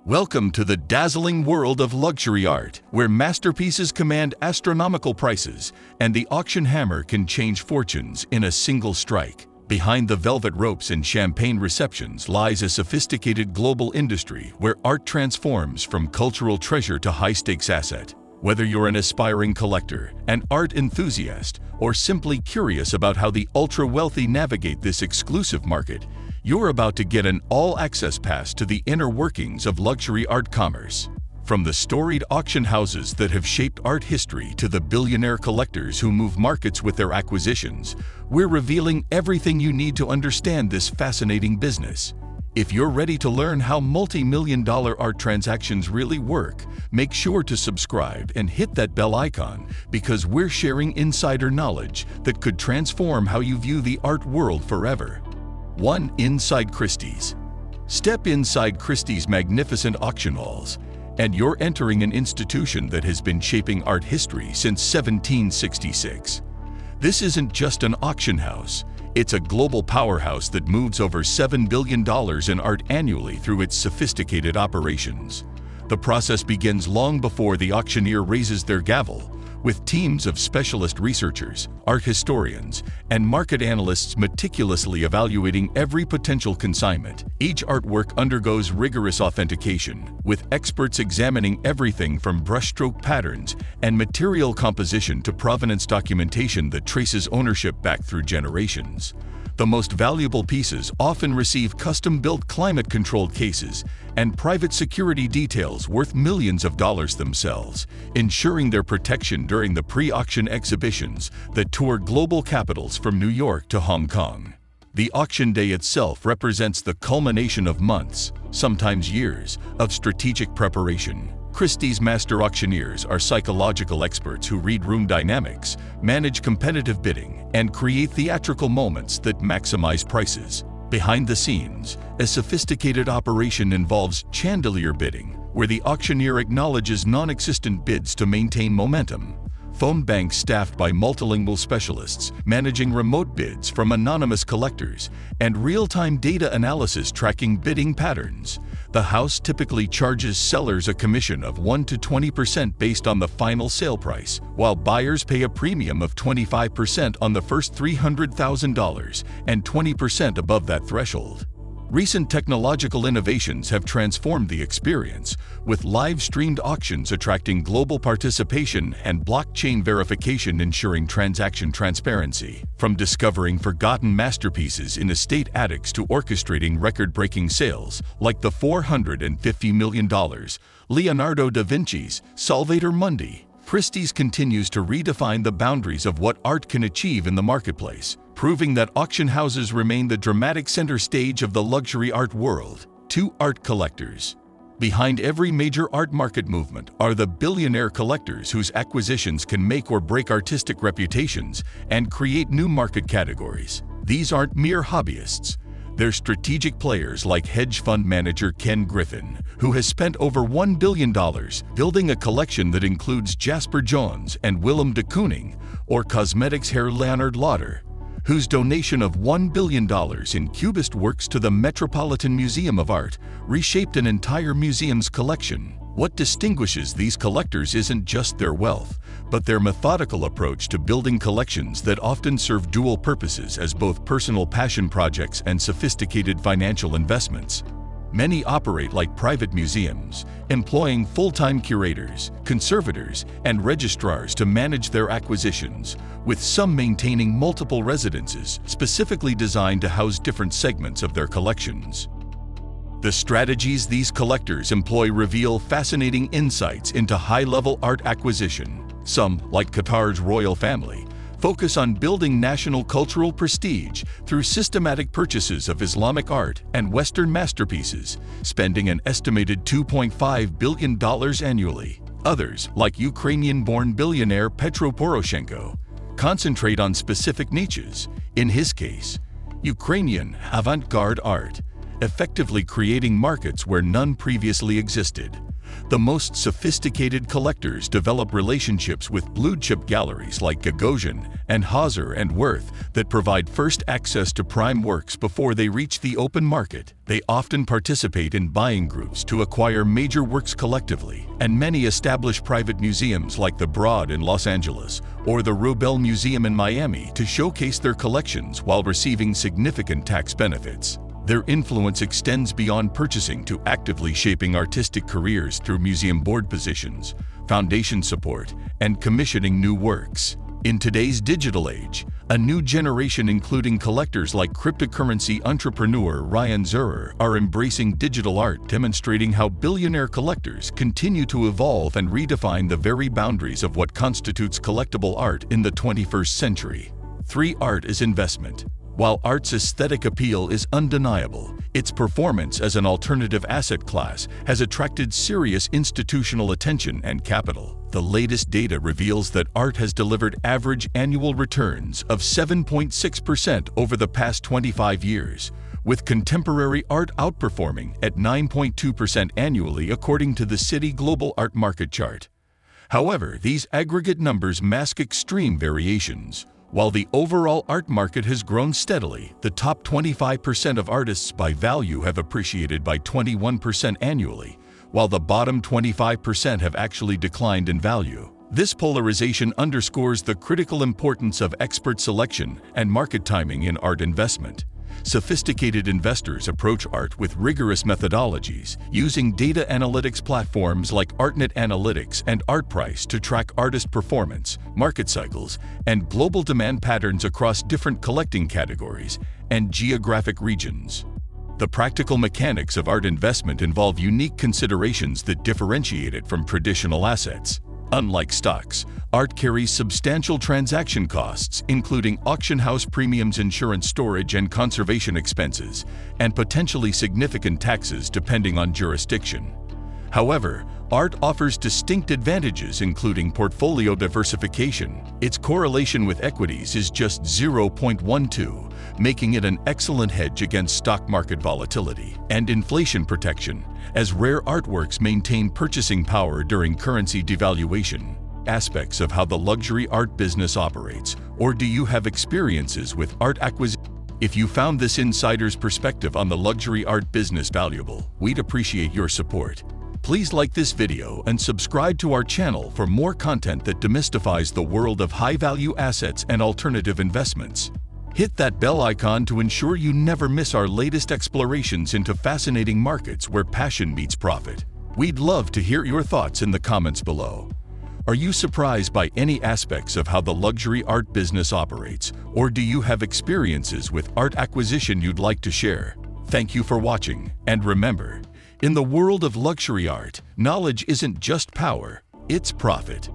Welcome to the dazzling world of luxury art, where masterpieces command astronomical prices and the auction hammer can change fortunes in a single strike. Behind the velvet ropes and champagne receptions lies a sophisticated global industry where art transforms from cultural treasure to high-stakes asset. Whether you're an aspiring collector, an art enthusiast, or simply curious about how the ultra-wealthy navigate this exclusive market, you're about to get an all-access pass to the inner workings of luxury art commerce. From the storied auction houses that have shaped art history to the billionaire collectors who move markets with their acquisitions, we're revealing everything you need to understand this fascinating business. If you're ready to learn how multi-million-dollar art transactions really work, make sure to subscribe and hit that bell icon, because we're sharing insider knowledge that could transform how you view the art world forever. 1. Inside Christie's. Step inside Christie's magnificent auction halls, and you're entering an institution that has been shaping art history since 1766. This isn't just an auction house. It's a global powerhouse that moves over $7 billion in art annually through its sophisticated operations. The process begins long before the auctioneer raises their gavel, with teams of specialist researchers, art historians, and market analysts meticulously evaluating every potential consignment. Each artwork undergoes rigorous authentication, with experts examining everything from brushstroke patterns and material composition to provenance documentation that traces ownership back through generations. The most valuable pieces often receive custom-built climate-controlled cases and private security details worth millions of dollars themselves, ensuring their protection during the pre-auction exhibitions that tour global capitals from New York to Hong Kong. The auction day itself represents the culmination of months, sometimes years, of strategic preparation. Christie's master auctioneers are psychological experts who read room dynamics, manage competitive bidding, and create theatrical moments that maximize prices. Behind the scenes, a sophisticated operation involves chandelier bidding, where the auctioneer acknowledges non-existent bids to maintain momentum. Phone banks staffed by multilingual specialists, managing remote bids from anonymous collectors, and real-time data analysis tracking bidding patterns. The house typically charges sellers a commission of 1 to 20% based on the final sale price, while buyers pay a premium of 25% on the first $300,000 and 20% above that threshold. Recent technological innovations have transformed the experience, with live-streamed auctions attracting global participation and blockchain verification ensuring transaction transparency. From discovering forgotten masterpieces in estate attics to orchestrating record-breaking sales, like the $450 million Leonardo da Vinci's Salvator Mundi, Christie's continues to redefine the boundaries of what art can achieve in the marketplace, proving that auction houses remain the dramatic center stage of the luxury art world. 2. Art collectors. Behind every major art market movement are the billionaire collectors whose acquisitions can make or break artistic reputations and create new market categories. These aren't mere hobbyists. They're strategic players like hedge-fund manager Ken Griffin, who has spent over $1 billion building a collection that includes Jasper Johns and Willem de Kooning, or cosmetics hair Leonard Lauder, whose donation of $1 billion in Cubist works to the Metropolitan Museum of Art reshaped an entire museum's collection. What distinguishes these collectors isn't just their wealth, but their methodical approach to building collections that often serve dual purposes as both personal passion projects and sophisticated financial investments. Many operate like private museums, employing full-time curators, conservators, and registrars to manage their acquisitions, with some maintaining multiple residences specifically designed to house different segments of their collections. The strategies these collectors employ reveal fascinating insights into high-level art acquisition. Some, like Qatar's royal family, focus on building national cultural prestige through systematic purchases of Islamic art and Western masterpieces, spending an estimated $2.5 billion annually. Others, like Ukrainian-born billionaire Petro Poroshenko, concentrate on specific niches, in his case, Ukrainian avant-garde art, effectively creating markets where none previously existed. The most sophisticated collectors develop relationships with blue-chip galleries like Gagosian and Hauser and Wirth that provide first access to prime works before they reach the open market. They often participate in buying groups to acquire major works collectively, and many establish private museums like the Broad in Los Angeles or the Robel Museum in Miami to showcase their collections while receiving significant tax benefits. Their influence extends beyond purchasing to actively shaping artistic careers through museum board positions, foundation support, and commissioning new works. In today's digital age, a new generation including collectors like cryptocurrency entrepreneur Ryan Zurer are embracing digital art, demonstrating how billionaire collectors continue to evolve and redefine the very boundaries of what constitutes collectible art in the 21st century. 3. Art as investment. While art's aesthetic appeal is undeniable, its performance as an alternative asset class has attracted serious institutional attention and capital. The latest data reveals that art has delivered average annual returns of 7.6% over the past 25 years, with contemporary art outperforming at 9.2% annually according to the Citi Global Art Market Chart. However, these aggregate numbers mask extreme variations. While the overall art market has grown steadily, the top 25% of artists by value have appreciated by 21% annually, while the bottom 25% have actually declined in value. This polarization underscores the critical importance of expert selection and market timing in art investment. Sophisticated investors approach art with rigorous methodologies, using data analytics platforms like ArtNet Analytics and ArtPrice to track artist performance, market cycles, and global demand patterns across different collecting categories and geographic regions. The practical mechanics of art investment involve unique considerations that differentiate it from traditional assets. Unlike stocks, art carries substantial transaction costs, including auction house premiums, insurance, storage, and conservation expenses, and potentially significant taxes depending on jurisdiction. However, art offers distinct advantages including portfolio diversification. Its correlation with equities is just 0.12, making it an excellent hedge against stock market volatility, and inflation protection, as rare artworks maintain purchasing power during currency devaluation. Aspects of how the luxury art business operates, or do you have experiences with art acquisition? If you found this insider's perspective on the luxury art business valuable, we'd appreciate your support. Please like this video and subscribe to our channel for more content that demystifies the world of high-value assets and alternative investments. Hit that bell icon to ensure you never miss our latest explorations into fascinating markets where passion meets profit. We'd love to hear your thoughts in the comments below. Are you surprised by any aspects of how the luxury art business operates, or do you have experiences with art acquisition you'd like to share? Thank you for watching, and remember, in the world of luxury art, knowledge isn't just power, it's profit.